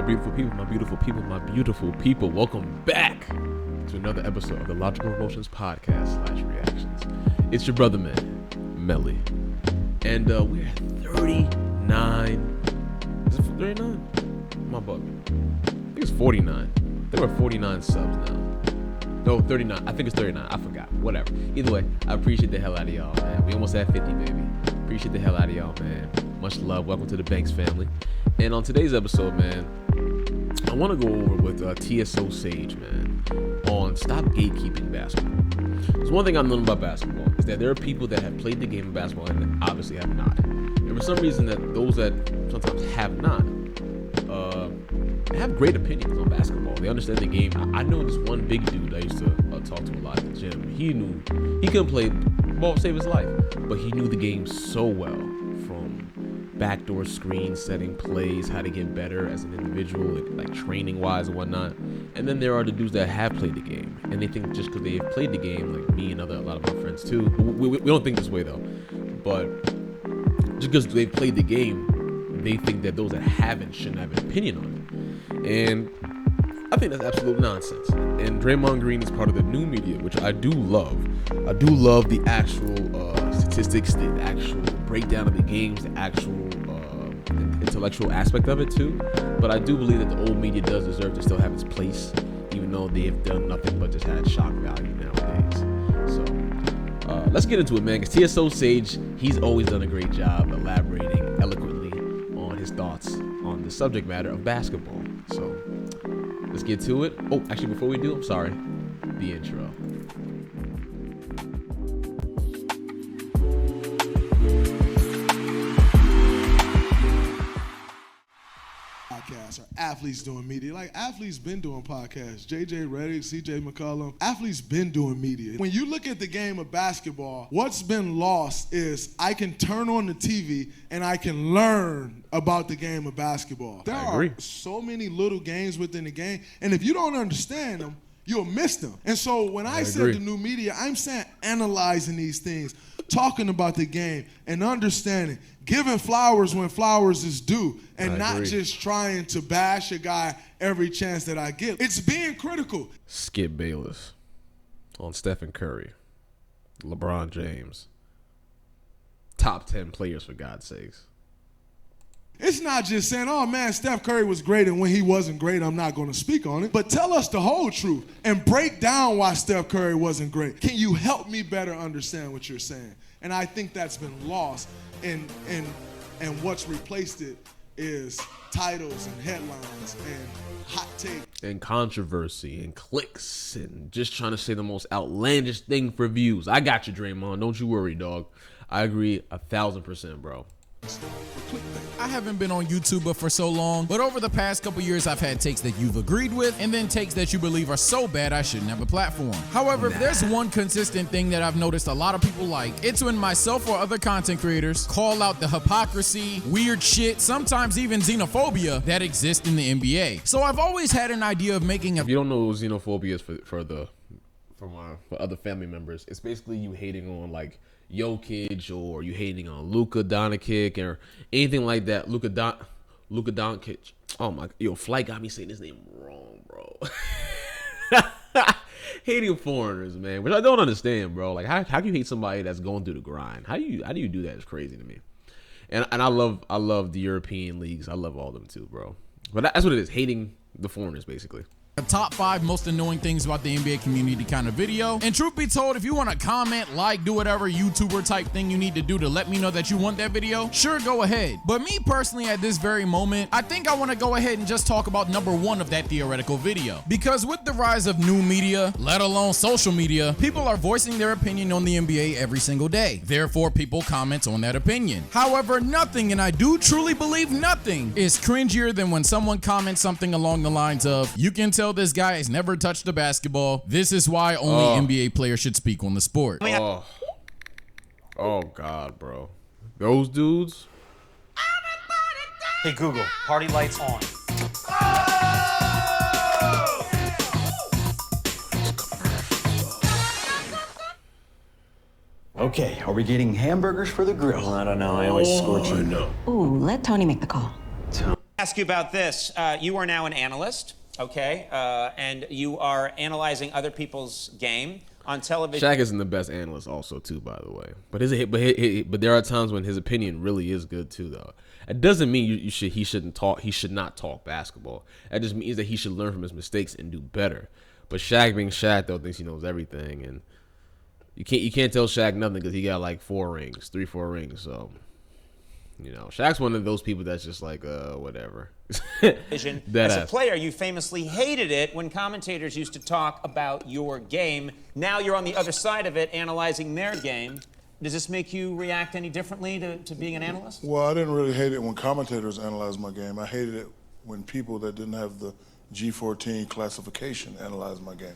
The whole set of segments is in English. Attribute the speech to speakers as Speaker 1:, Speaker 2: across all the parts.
Speaker 1: beautiful people, my beautiful people, my beautiful people. Welcome back to another episode of the Logical Emotions Podcast / Reactions. It's your brother, man, Melly. And we're at 39. Is it 39? My bugging. I think it's 49. I think we're 49 subs now. No, 39. I think it's 39. I forgot. Whatever. Either way, I appreciate the hell out of y'all, man. We almost at 50, baby. Appreciate the hell out of y'all, man. Much love. Welcome to the Banks family. And on today's episode, man, I want to go over with TSO Sage, man, on stop gatekeeping basketball. There's one thing I've known about basketball is that there are people that have played the game of basketball and obviously have not. And for some reason, that those that sometimes have not have great opinions on basketball. They understand the game. I know this one big dude I used to talk to a lot at the gym. He couldn't play ball to save his life, but he knew the game so well, from backdoor screen setting plays, how to get better as an individual, like training wise and whatnot. And then there are the dudes that have played the game, and they think just because they've played the game, like me and a lot of my friends too. We don't think this way though, but just because they've played the game, they think that those that haven't shouldn't have an opinion on it. And I think that's absolute nonsense. And Draymond Green is part of the new media, which I do love. I do love the actual statistics, the actual breakdown of the games, the actual intellectual aspect of it too. But I do believe that the old media does deserve to still have its place, even though they have done nothing but just had shock value nowadays. So let's get into it, man. Because TSO Sage, he's always done a great job elaborating eloquently on his thoughts on the subject matter of basketball. So let's get to it. Oh, actually, before we do, I'm sorry, the intro.
Speaker 2: Podcasts or athletes doing media. Like, athletes been doing podcasts. JJ Redick, CJ McCollum. Athletes been doing media. When you look at the game of basketball, what's been lost is I can turn on the TV and I can learn about the game of basketball. There are so many little games within the game, and if you don't understand them, you'll miss them. And so when I said the new media, I'm saying analyzing these things, talking about the game and understanding, giving flowers when flowers is due, and not just trying to bash a guy every chance that I get. It's being critical.
Speaker 1: Skip Bayless on Stephen Curry, LeBron James. Top 10 players, for God's sakes.
Speaker 2: It's not just saying, oh man, Steph Curry was great, and when he wasn't great, I'm not going to speak on it. But tell us the whole truth and break down why Steph Curry wasn't great. Can you help me better understand what you're saying? And I think that's been lost, and what's replaced it is titles and headlines and hot take.
Speaker 1: And controversy and clicks and just trying to say the most outlandish thing for views. I got you, Draymond. Don't you worry, dog. I agree 1,000%, bro.
Speaker 3: I haven't been on YouTuber for so long, but over the past couple years I've had takes that you've agreed with and then takes that you believe are so bad I shouldn't have a platform. However, if there's one consistent thing that I've noticed a lot of people like, it's when myself or other content creators call out the hypocrisy, weird shit, sometimes even xenophobia that exists in the NBA. So I've always had an idea of making a...
Speaker 1: If you don't know what xenophobia is for other family members, it's basically you hating on like Jokic, or you hating on Luka Doncic or anything like that. Luka Doncic. Oh my, Flight got me saying his name wrong, bro. Hating foreigners, man, which I don't understand, bro. Like, how can you hate somebody that's going through the grind? How do you do that? It's crazy to me. And I love the European leagues. I love all of them too, bro. But that's what it is, hating the foreigners, basically.
Speaker 3: A top 5 most annoying things about the NBA community kind of video. And truth be told, if you want to comment, like, do whatever YouTuber type thing you need to do to let me know that you want that video, sure, go ahead. But me personally, at this very moment, I think I want to go ahead and just talk about number 1 of that theoretical video. Because with the rise of new media, let alone social media, people are voicing their opinion on the NBA every single day. Therefore, people comment on that opinion. However, nothing, and I do truly believe nothing, is cringier than when someone comments something along the lines of, you can tell this guy has never touched a basketball. This is why only NBA players should speak on the sport.
Speaker 1: Oh God, bro. Those dudes.
Speaker 4: Hey Google, party lights on.
Speaker 5: Okay, are we getting hamburgers for the grill?
Speaker 4: I don't know. I always scorch you.
Speaker 5: No.
Speaker 6: Ooh, let Tony make the call.
Speaker 4: Ask you about this. You are now an analyst, okay, and you are analyzing other people's game on television.
Speaker 1: Shaq isn't the best analyst, also too, by the way. But there are times when his opinion really is good too, though. It doesn't mean he should not talk basketball. That just means that he should learn from his mistakes and do better. But Shaq, being Shaq, though, thinks he knows everything, and you can't tell Shaq nothing because he got like 4 rings. So, Shaq's one of those people that's just like, whatever.
Speaker 4: As a player, you famously hated it when commentators used to talk about your game. Now you're on the other side of it, analyzing their game. Does this make you react any differently to being an analyst?
Speaker 5: Well, I didn't really hate it when commentators analyzed my game. I hated it when people that didn't have the G14 classification analyzed my game.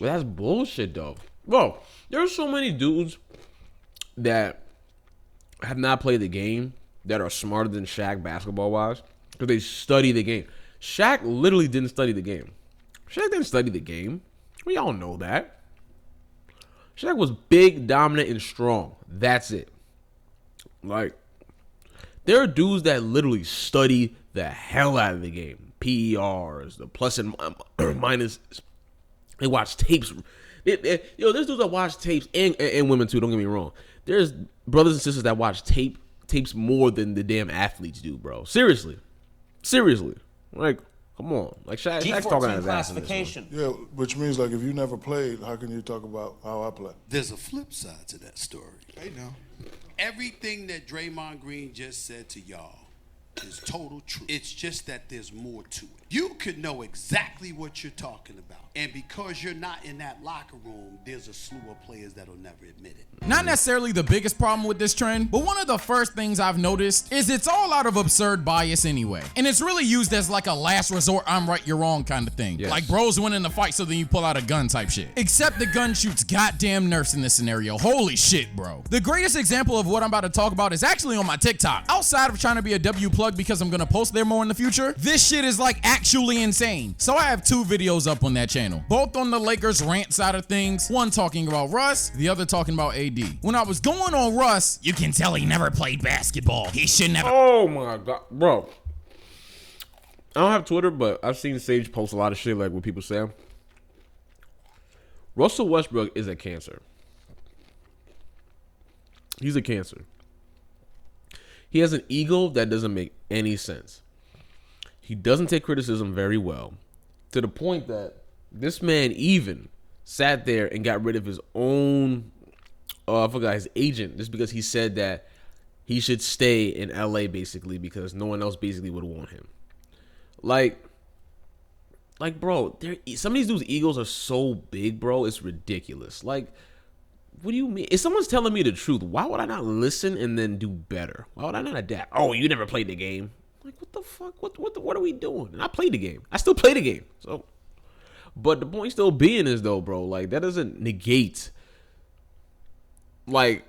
Speaker 1: Well, that's bullshit, though. Bro, there's so many dudes that have not played the game that are smarter than Shaq basketball-wise because they study the game. Shaq literally didn't study the game. Shaq didn't study the game. We all know that. Shaq was big, dominant, and strong. That's it. Like, there are dudes that literally study the hell out of the game. PERs, the plus and minus. They watch tapes. There's dudes that watch tapes and women too. Don't get me wrong. There's brothers and sisters that watch tapes more than the damn athletes do, bro. Seriously. Like, come on. Like Shaq's talking out his ass in this one.
Speaker 5: Yeah, which means like if you never played, how can you talk about how I play?
Speaker 6: There's a flip side to that story.
Speaker 2: Hey, now.
Speaker 6: Everything that Draymond Green just said to y'all is total truth. It's just that there's more to it. You could know exactly what you're talking about. And because you're not in that locker room, there's a slew of players that'll never admit it.
Speaker 3: Not necessarily the biggest problem with this trend, but one of the first things I've noticed is it's all out of absurd bias anyway. And it's really used as like a last resort, I'm right, you're wrong kind of thing.
Speaker 1: Yes.
Speaker 3: Like bros winning the fight so then you pull out a gun type shit. Except the gun shoots goddamn nerfs in this scenario. Holy shit, bro. The greatest example of what I'm about to talk about is actually on my TikTok. Outside of trying to be a W plug because I'm gonna post there more in the future, this shit is like actually insane. So I have 2 videos up on that channel, both on the Lakers rant side of things, one talking about Russ, the other talking about AD. When I was going on Russ, you can tell he never played basketball. He should never.
Speaker 1: Oh my God, bro. I don't have Twitter, but I've seen Sage post a lot of shit like what people say. Russell Westbrook is a cancer. He's a cancer. He has an ego that doesn't make any sense. He doesn't take criticism very well, to the point that this man even sat there and got rid of his own, I forgot, his agent, just because he said that he should stay in LA basically because no one else basically would want him. Like, bro, some of these dudes' egos are so big, bro, it's ridiculous. Like, what do you mean? If someone's telling me the truth, why would I not listen and then do better? Why would I not adapt? Oh, you never played the game. Like, what the fuck? What are we doing? And I played the game. I still play the game. So, but the point still being is though, bro, like that doesn't negate. Like,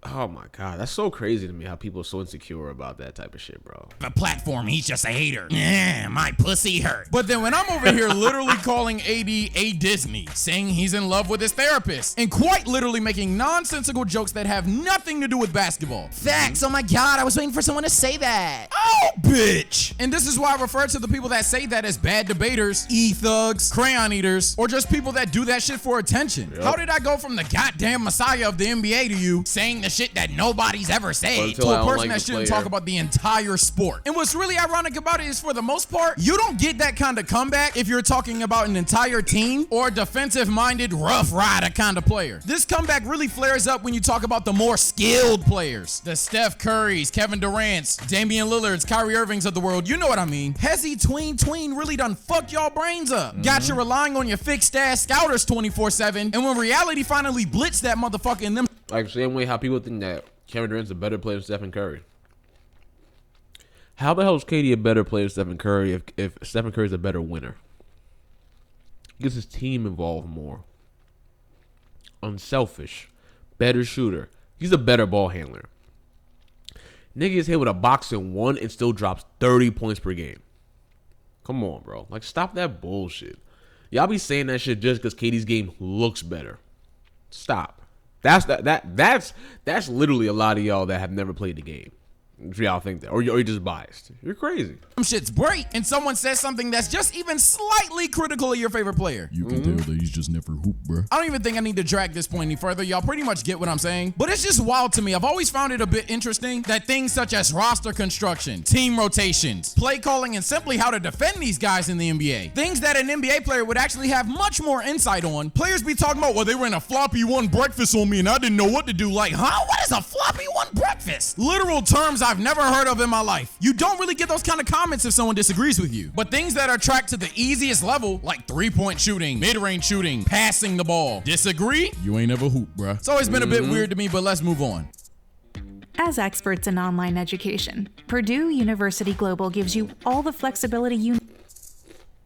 Speaker 1: oh my God, that's so crazy to me how people are so insecure about that type of shit, bro.
Speaker 3: The platform, he's just a hater. Yeah, my pussy hurt. But then when I'm over here literally calling AD a Disney, saying he's in love with his therapist, and quite literally making nonsensical jokes that have nothing to do with basketball. Facts, oh my God, I was waiting for someone to say that. Oh, bitch. And this is why I refer to the people that say that as bad debaters, e-thugs, crayon eaters, or just people that do that shit for attention. Yep. How did I go from the goddamn messiah of the NBA to you saying the shit that nobody's ever said to a person that shouldn't talk about the entire sport? And what's really ironic about it is, for the most part, you don't get that kind of comeback if you're talking about an entire team or a defensive-minded, rough rider kind of player. This comeback really flares up when you talk about the more skilled players. The Steph Currys, Kevin Durant's, Damian Lillard's, Kyrie Irving's of the world. You know what I mean. Hezzy tween really done fucked y'all brains up. Got you relying on your fixed-ass scouters 24/7, and when reality finally blitzed that motherfucker in them.
Speaker 1: Like, same way how people think that Kevin Durant's a better player than Stephen Curry. How the hell is KD a better player than Stephen Curry if Stephen Curry's a better winner? He gets his team involved more. Unselfish. Better shooter. He's a better ball handler. Nigga is hit with a box and 1 and still drops 30 points per game. Come on, bro. Like, stop that bullshit. Y'all be saying that shit just because KD's game looks better. Stop. That's literally a lot of y'all that have never played the game. If y'all think that, or you're just biased. You're crazy.
Speaker 3: Some shit's break, and someone says something that's just even slightly critical of your favorite player. You can tell that he's just never hooped, bro. I don't even think I need to drag this point any further. Y'all pretty much get what I'm saying. But it's just wild to me. I've always found it a bit interesting that things such as roster construction, team rotations, play calling, and simply how to defend these guys in the NBA, things that an NBA player would actually have much more insight on, players be talking about, well, they ran a floppy one breakfast on me and I didn't know what to do. Like, huh? What is a floppy one breakfast? Literal terms I've never heard of in my life. You don't really get those kind of comments if someone disagrees with you. But things that are tracked to the easiest level, like 3-point shooting, mid-range shooting, passing the ball, disagree? You ain't ever hoop, bruh. It's always been a bit weird to me, but let's move on.
Speaker 7: As experts in online education, Purdue University Global gives you all the flexibility you need.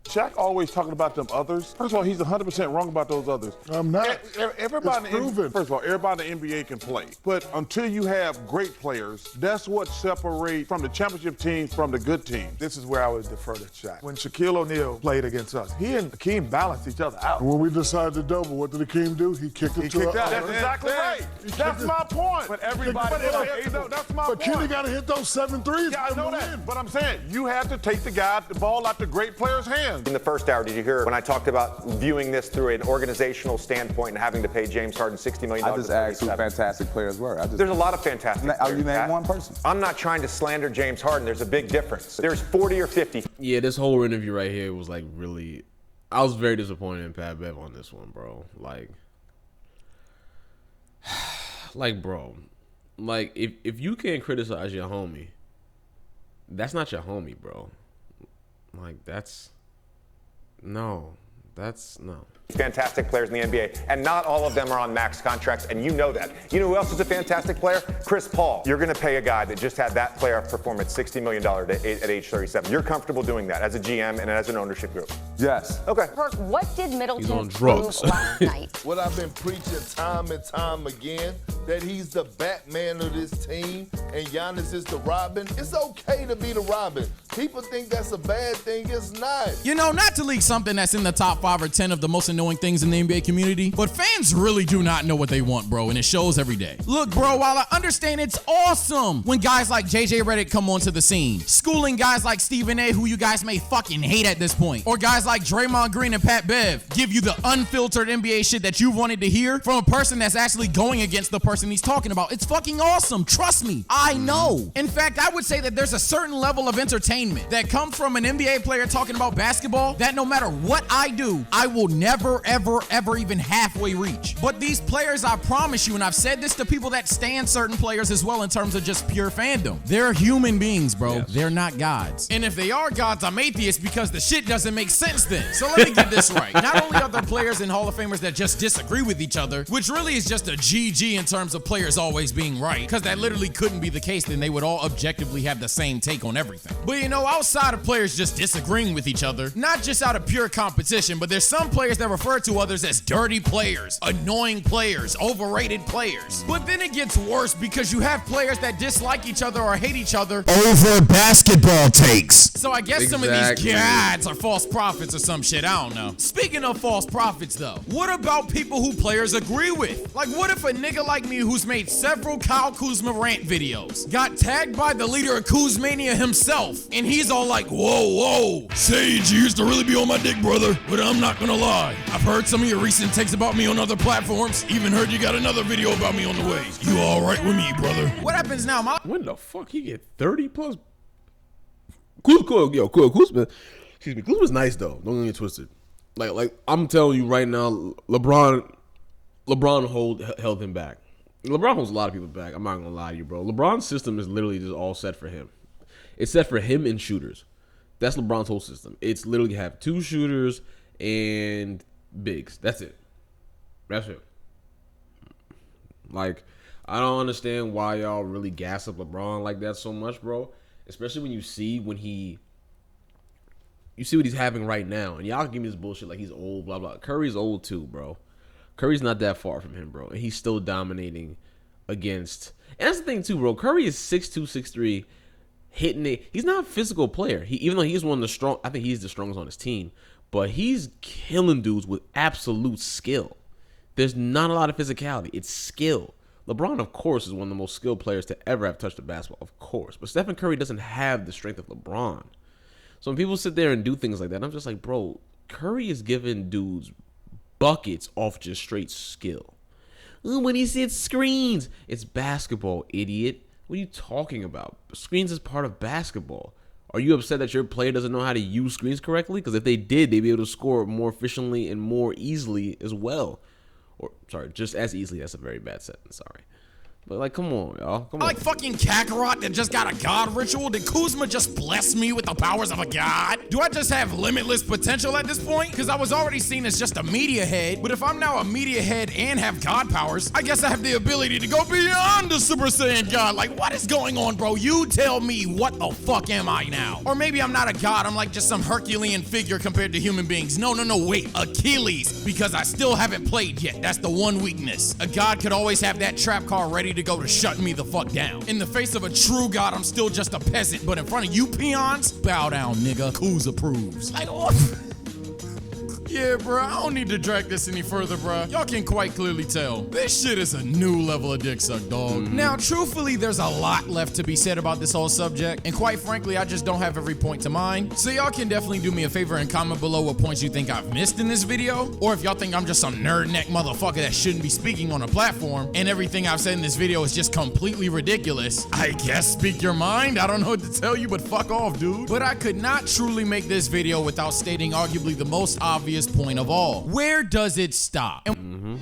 Speaker 8: Shaq always talking about them others. First of all, he's 100% wrong about those others.
Speaker 5: I'm not.
Speaker 8: Everybody,
Speaker 5: It's proven.
Speaker 8: first of all, everybody in the NBA can play. But until you have great players, that's what separates from the championship teams from the good teams.
Speaker 9: This is where I would defer to Shaq. When Shaquille O'Neal played against us, he and Akeem balanced each other out.
Speaker 5: When we decided to double, what did Akeem do? He kicked it to
Speaker 9: kicked
Speaker 5: us.
Speaker 9: out.
Speaker 8: That's exactly right. That's my point.
Speaker 9: But everybody
Speaker 8: that's my
Speaker 5: But
Speaker 8: point.
Speaker 5: Kenny got to hit those 7 threes.
Speaker 8: Yeah, I know that. But I'm saying, you have to take the ball out the great player's hands.
Speaker 10: In the first hour, did you hear when I talked about viewing this through an organizational standpoint and having to pay James Harden $60 million?
Speaker 11: I just asked who fantastic players were.
Speaker 10: There's a lot of fantastic players.
Speaker 11: You name one person.
Speaker 10: I'm not trying to slander James Harden. There's a big difference. There's 40 or 50.
Speaker 1: Yeah, this whole interview right here was like really. I was very disappointed in Pat Bev on this one, bro. Bro, if you can't criticize your homie, that's not your homie, bro. No.
Speaker 10: Fantastic players in the NBA, and not all of them are on max contracts, and you know that. You know who else is a fantastic player? Chris Paul. You're going to pay a guy that just had that player perform at $60 million at age 37. You're comfortable doing that as a GM and as an ownership group?
Speaker 11: Yes.
Speaker 10: Okay.
Speaker 12: Perk, what did Middleton
Speaker 1: He's on drugs.
Speaker 12: do last night?
Speaker 13: What I've been preaching time and time again, that he's the Batman of this team and Giannis is the Robin. It's okay to be the Robin. People think that's a bad thing. It's not.
Speaker 3: You know, not to leak something that's in the top 5 or 10 of the most annoying things in the NBA community, but fans really do not know what they want, bro, and it shows every day. Look, bro, while I understand it's awesome when guys like JJ Redick come onto the scene, schooling guys like Stephen A, who you guys may fucking hate at this point, or guys like Draymond Green and Pat Bev give you the unfiltered NBA shit that you wanted to hear from a person that's actually going against the person he's talking about. It's fucking awesome. Trust me. I know. In fact, I would say that there's a certain level of entertainment that comes from an NBA player talking about basketball that no matter what I do, I will never, ever even halfway reach. But these players, I promise you, and I've said this to people that stand certain players as well in terms of just pure fandom, they're human beings, bro. Yes. They're not gods. And if they are gods, I'm atheist because the shit doesn't make sense then. So let me get this right. Not only are there players and Hall of Famers that just disagree with each other, which really is just a GG in terms of players always being right, because that literally couldn't be the case, then they would all objectively have the same take on everything. But you know, outside of players just disagreeing with each other, not just out of pure competition, but there's some players that refer to others as dirty players, annoying players, overrated players. But then it gets worse because you have players that dislike each other or hate each other over basketball takes. So I guess some of these gods are false prophets or some shit, I don't know. Speaking of false prophets though, what about people who players agree with? Like what if a nigga like me who's made several Kyle Kuzma rant videos got tagged by the leader of Kuzmania himself and he's all like, whoa, Sage, you used to really be on my dick, brother, but I'm not gonna lie. I've heard some of your recent takes about me on other platforms, even heard you got another video about me on the way. You all right with me, brother? What happens now,
Speaker 1: when the fuck he get 30 plus? Kuzma, excuse me, Kuzma's nice though. Don't get me twisted. Like I'm telling you right now, LeBron held him back. LeBron holds a lot of people back. I'm not gonna lie to you, bro. LeBron's system is literally just all set for him. It's set for him and shooters. That's LeBron's whole system. It's literally have 2 shooters and bigs. That's it. Like, I don't understand why y'all really gas up LeBron like that so much, bro. Especially when you see what he's having right now. And y'all give me this bullshit like he's old, blah, blah. Curry's old too, bro. Curry's not that far from him, bro. And he's still dominating against. And that's the thing too, bro. Curry is 6'2", 6'3", hitting it. He's not a physical player. Even though he's one of the strong, I think he's the strongest on his team. But he's killing dudes with absolute skill. There's not a lot of physicality. It's skill. LeBron, of course, is one of the most skilled players to ever have touched a basketball, of course. But Stephen Curry doesn't have the strength of LeBron. So when people sit there and do things like that, I'm just like, bro, Curry is giving dudes buckets off just straight skill. Ooh, when he said screens, it's basketball, idiot. What are you talking about? Screens is part of basketball. Are you upset that your player doesn't know how to use screens correctly? Because if they did, they'd be able to score more efficiently and more easily as well. Or, sorry, just as easily. That's a very bad sentence. Sorry. But, like, come on, y'all. Come on.
Speaker 3: Like fucking Kakarot that just got a god ritual? Did Kuzma just bless me with the powers of a god? Do I just have limitless potential at this point? Because I was already seen as just a media head, but if I'm now a media head and have god powers, I guess I have the ability to go beyond the Super Saiyan god. Like, what is going on, bro? You tell me, what the fuck am I now? Or maybe I'm not a god, I'm like just some Herculean figure compared to human beings. No, wait, Achilles, because I still haven't played yet. That's the one weakness. A god could always have that trap card ready to go to shut me the fuck down. In the face of a true god, I'm still just a peasant, but in front of you peons, bow down, nigga. Kuz approves. Like, what? Yeah, bro, I don't need to drag this any further, bro. Y'all can quite clearly tell. This shit is a new level of dick suck, dog. Now, truthfully, there's a lot left to be said about this whole subject, and quite frankly, I just don't have every point to mind. So y'all can definitely do me a favor and comment below what points you think I've missed in this video, or if y'all think I'm just some nerd neck motherfucker that shouldn't be speaking on a platform, and everything I've said in this video is just completely ridiculous. I guess speak your mind. I don't know what to tell you, but fuck off, dude. But I could not truly make this video without stating arguably the most obvious point of all. Where does it stop?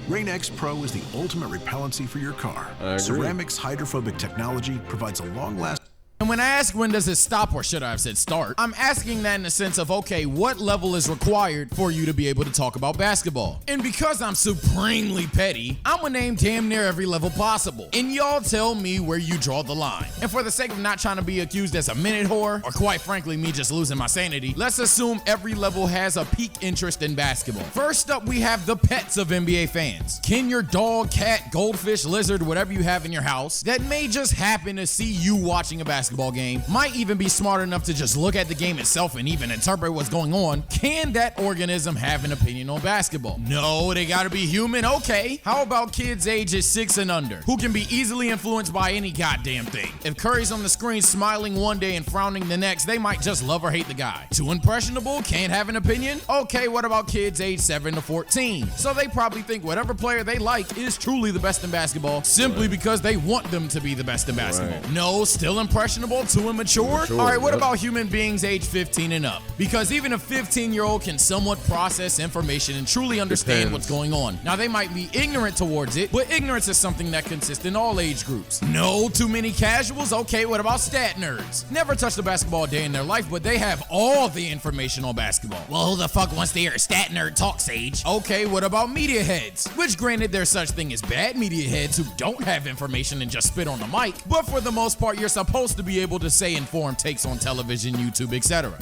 Speaker 12: Rain X Pro is the ultimate repellency for your car. Ceramic's hydrophobic technology provides a long-lasting.
Speaker 3: And when I ask when does it stop, or should I have said start, I'm asking that in the sense of, okay, what level is required for you to be able to talk about basketball? And because I'm supremely petty, I'm gonna name damn near every level possible. And y'all tell me where you draw the line. And for the sake of not trying to be accused as a minute whore, or quite frankly, me just losing my sanity, let's assume every level has a peak interest in basketball. First up, we have the pets of NBA fans. Can your dog, cat, goldfish, lizard, whatever you have in your house that may just happen to see you watching a basketball game, might even be smart enough to just look at the game itself and even interpret what's going on, can that organism have an opinion on basketball? No, they gotta be human. Okay, how about kids ages 6 and under, who can be easily influenced by any goddamn thing? If Curry's on the screen smiling one day and frowning the next, they might just love or hate the guy. Too impressionable, can't have an opinion? Okay, what about kids age 7 to 14? So they probably think whatever player they like is truly the best in basketball, simply because they want them to be the best in basketball. No, still impressionable, too immature? All right, what about human beings age 15 and up? Because even a 15-year-old can somewhat process information and truly understand what's going on. Now, they might be ignorant towards it, but ignorance is something that consists in all age groups. No, too many casuals? Okay, what about stat nerds? Never touched a basketball a day in their life, but they have all the information on basketball. Well, who the fuck wants to hear a stat nerd talk, Sage? Okay, what about media heads? Which, granted, there's such thing as bad media heads who don't have information and just spit on the mic, but for the most part, you're supposed to be able to say informed takes on television, YouTube, etc.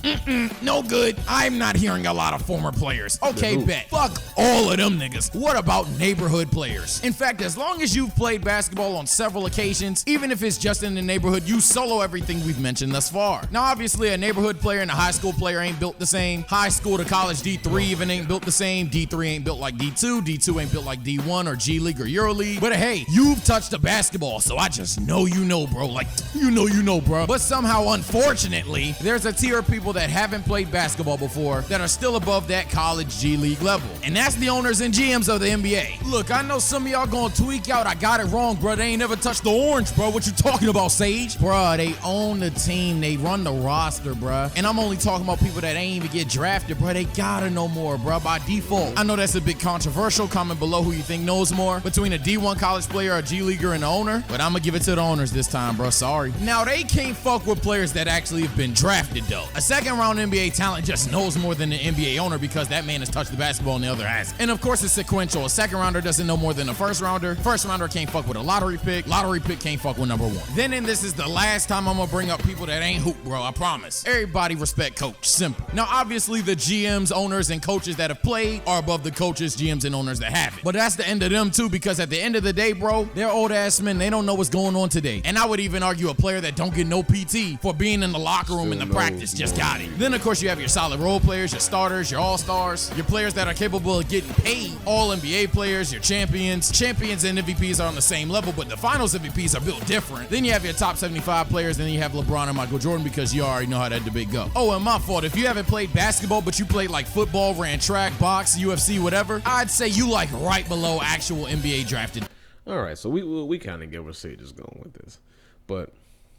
Speaker 3: No good. I'm not hearing a lot of former players. Okay, bet. Fuck all of them niggas. What about neighborhood players? In fact, as long as you've played basketball on several occasions, even if it's just in the neighborhood, you solo everything we've mentioned thus far. Now, obviously, a neighborhood player and a high school player ain't built the same. High school to college D3 even ain't built the same. D3 ain't built like D2. D2 ain't built like D1 or G League or EuroLeague. But hey, you've touched a basketball, so I just know you know, bro. Like, you know, bro. But somehow, unfortunately, there's a tier of people that haven't played basketball before that are still above that college G League level. And that's the owners and GMs of the NBA. Look, I know some of y'all gonna tweak out, I got it wrong, bro. They ain't never touched the orange, bro. What you talking about, Sage? Bro, they own the team. They run the roster, bro. And I'm only talking about people that ain't even get drafted, bro. They gotta know more, bro, by default. I know that's a bit controversial. Comment below who you think knows more between a D1 college player, a G Leaguer, and the owner. But I'm gonna give it to the owners this time, bro. Sorry. Now, they can't fuck with players that actually have been drafted, though. A second-round NBA talent just knows more than the NBA owner because that man has touched the basketball and the other hasn't. And of course, it's sequential. A second-rounder doesn't know more than a first-rounder. First-rounder can't fuck with a lottery pick. Lottery pick can't fuck with number 1. Then, and this is the last time I'm gonna bring up people that ain't hoop, bro. I promise. Everybody respect coach. Simple. Now, obviously, the GMs, owners, and coaches that have played are above the coaches, GMs, and owners that haven't. But that's the end of them, too, because at the end of the day, bro, they're old-ass men. They don't know what's going on today. And I would even argue a player that don't don't get no PT for being in the locker room and the practice. Just got it. Then, of course, you have your solid role players, your starters, your all-stars, your players that are capable of getting paid, all NBA players, your champions. Champions and MVPs are on the same level, but the finals MVPs are built different. Then you have your top 75 players, then you have LeBron and Michael Jordan, because you already know how that debate go. Oh, and my fault, if you haven't played basketball, but you played like football, ran track, box, UFC, whatever, I'd say you like right below actual NBA drafted.
Speaker 1: All right, so we kind of get where Sage is going with this, but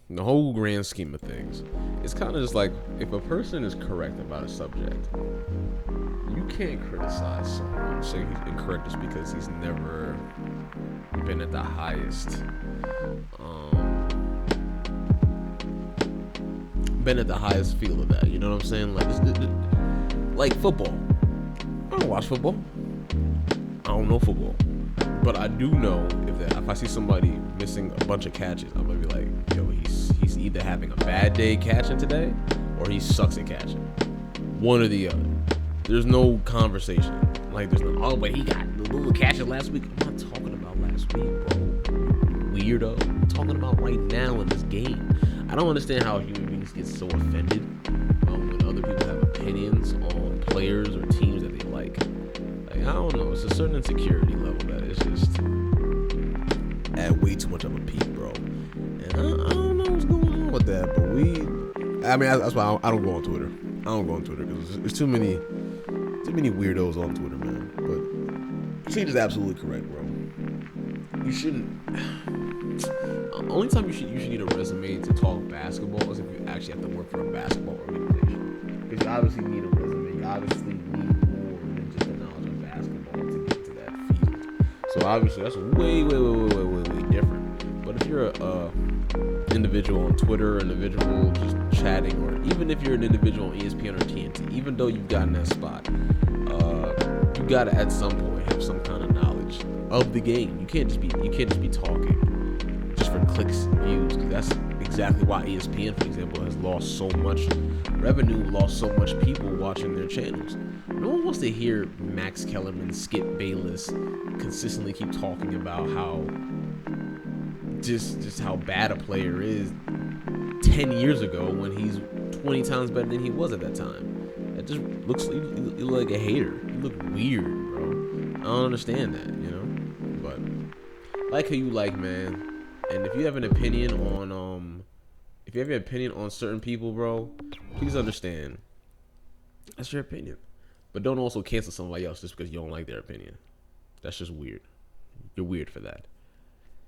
Speaker 1: in the whole grand scheme of things, it's kind of just like, if a person is correct about a subject, you can't criticize someone saying he's incorrect just because he's never been at the highest, field of that. You know what I'm saying? Like football. I don't watch football. I don't know football. But I do know if I see somebody missing a bunch of catches, I'm gonna be like, yo, he's either having a bad day catching today, or he sucks at catching. One or the other. There's no conversation. Like, there's no, oh, but he got the little catches last week. I'm not talking about last week, bro. Weirdo. I'm talking about right now in this game. I don't understand how human beings get so offended when other people have opinions on players or teams that they like. I don't know. It's a certain insecurity level that is just at way too much of a peak, bro. And I don't know what's going on with that, but that's why I don't go on Twitter. I don't go on Twitter because there's too many weirdos on Twitter, man. But Sage is absolutely correct, bro. You shouldn't. The only time you should need a resume to talk basketball is if you actually have to work for a basketball organization. Because you obviously need a resume. You obviously need more than just the knowledge of basketball to get to that field. So obviously that's way different. But if you're a individual on Twitter, an individual just chatting, or even if you're an individual on ESPN or TNT, even though you've gotten that spot, you gotta at some point have some kind of knowledge of the game. You can't just be talking just for clicks and views, because that's exactly why ESPN, for example, has lost so much revenue, lost so much people watching their channels. No one wants to hear Max Kellerman, Skip Bayless consistently keep talking about how just how bad a player is 10 years ago when he's 20 times better than he was at that time. It just looks, you look like a hater. You look weird, bro. I don't understand that, you know? But like who you like, man. And if you have an opinion on certain people, bro, please understand that's your opinion. But don't also cancel somebody else just because you don't like their opinion. That's just weird. You're weird for that.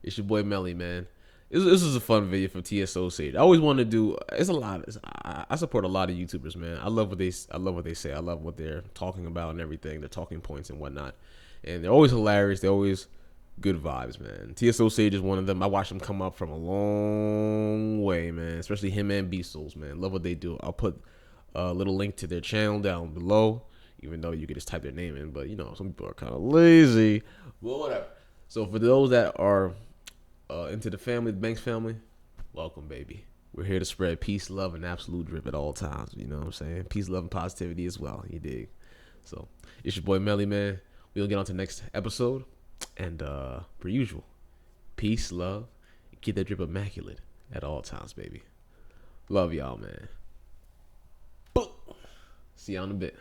Speaker 1: It's your boy Melly, man. This is a fun video from TSO Sage. I always want to do. It's a lot. I support a lot of YouTubers, man. I love what they say. I love what they're talking about and everything. Their talking points and whatnot. And they're always hilarious. They're always good vibes, man. TSO Sage is one of them. I watched them come up from a long way, man. Especially him and B-Souls, man. Love what they do. I'll put a little link to their channel down below, even though you could just type their name in. But, you know, some people are kind of lazy. Well, whatever. So for those that are into the family, the Banks family, welcome, baby. We're here to spread peace, love, and absolute drip at all times. You know what I'm saying? Peace, love, and positivity as well. You dig? So it's your boy Melly, man. We'll get on to the next episode. And per usual, peace, love, and keep that drip immaculate at all times, baby. Love y'all, man. See y'all in a bit.